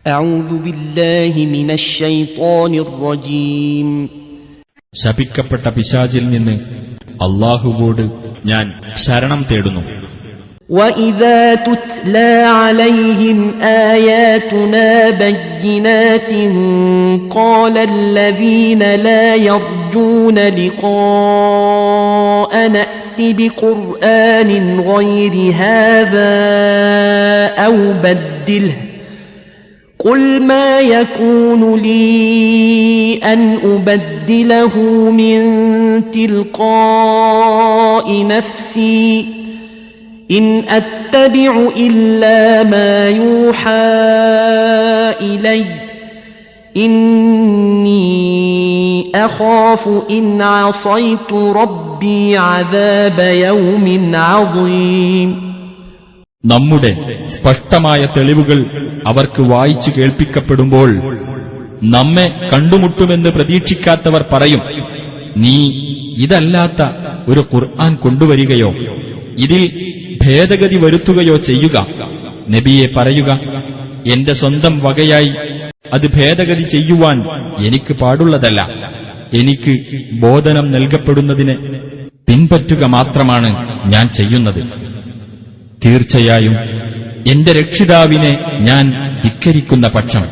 أعوذ بالله من الشيطان الرجيم. ശപിക്കപ്പെട്ട പിശാചിൽ നിന്ന് അല്ലാഹുവോട് ഞാൻ ശരണം തേടുന്നു. وَإِذَا تُتْلَى عَلَيْهِمْ آيَاتُنَا بَيِّنَاتٍ قَالَ الَّذِينَ لَا يَرْجُونَ لِقَاءَنَا ائْتِ بِقُرْآنٍ غَيْرِ هَذَا أَوْ بَدِّلْهُ قُلْ مَا يَكُونُ لِي أَنْ أُبَدِّلَهُ مِنْ تِلْقَاءِ نَفْسِي إِنْ أَتَّبِعُ إِلَّا مَا يُوحَى إِلَيَّ إِنِّي أَخَافُ إِنْ عَصَيْتُ رَبِّي عَذَابَ يَوْمٍ عَظِيمٍ. നമ്മുടെ സ്പഷ്ടമായ തെളിവുകൾ അവർക്ക് വായിച്ചു കേൾപ്പിക്കപ്പെടുമ്പോൾ നമ്മെ കണ്ടുമുട്ടുമെന്ന് പ്രതീക്ഷിക്കാത്തവർ പറയും, നീ ഇതല്ലാത്ത ഒരു ഖുർആൻ കൊണ്ടുവരികയോ ഇതിൽ ഭേദഗതി വരുത്തുകയോ ചെയ്യുക. നബിയെ പറയുക, എന്റെ സ്വന്തം വകയായി അത് ഭേദഗതി ചെയ്യുവാൻ എനിക്ക് പാടുള്ളതല്ല. എനിക്ക് ബോധനം നൽകപ്പെടുന്നതിനെ പിൻപറ്റുക മാത്രമാണ് ഞാൻ ചെയ്യുന്നത്. തീർച്ചയായും എന്റെ രക്ഷിതാവിനെ ഞാൻ ധിക്കരിക്കുന്ന പക്ഷം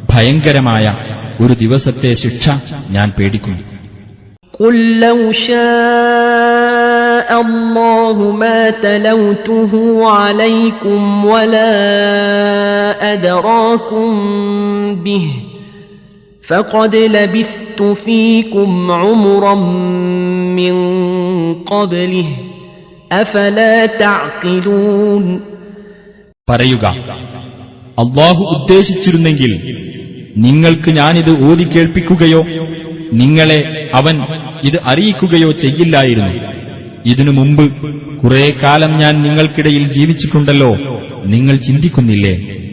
ഭയങ്കരമായ ഒരു ദിവസത്തെ ശിക്ഷ ഞാൻ പേടിക്കുന്നു. قُلْ لَوْ شَاءَ اللَّهُ مَا تَلَوْتُهُ عَلَيْكُمْ وَلَا أَدْرَاكُمْ بِهِ فَقَدْ لَبِثْتُ فِيكُمْ عُمُرًا مِّن قَبْلِهِ أَفَلَا تَعْقِلُونَ. പറയുക, അല്ലാഹു ഉദ്ദേശിച്ചിരുന്നെങ്കിൽ നിങ്ങൾക്ക് ഞാനിത് ഓതി കേൾപ്പിക്കുകയോ നിങ്ങളെ അവൻ ഇത് അറിയിക്കുകയോ ചെയ്യില്ലായിരുന്നു. ഇതിനു മുമ്പ് കുറെ കാലം ഞാൻ നിങ്ങൾക്കിടയിൽ ജീവിച്ചിട്ടുണ്ടല്ലോ, നിങ്ങൾ ചിന്തിക്കുന്നില്ലേ?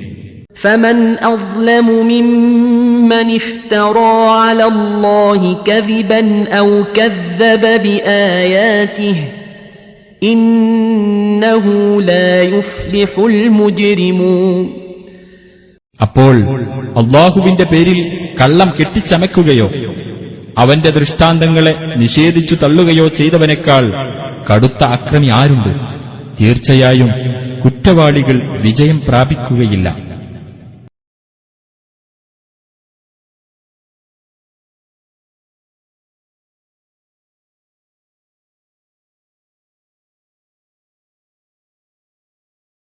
فَمَنْ أَظْلَمُ مِمَّنِ افْتَرَى عَلَى اللَّهِ كَذِبًا أَوْ كَذَّبَ بِآيَاتِهِ إِنَّهُ لَا يُفْلِحُ الْمُجْرِمُونَ. അപ്പോൾ അല്ലാഹുവിന്റെ പേരിൽ കള്ളം കെട്ടിച്ചമയ്ക്കുകയോ അവന്റെ ദൃഷ്ടാന്തങ്ങളെ നിഷേധിച്ചു തള്ളുകയോ ചെയ്തവനേക്കാൾ കടുത്ത അക്രമി ആരുണ്ട്? തീർച്ചയായും കുറ്റവാളികൾ വിജയം പ്രാപിക്കുകയില്ല.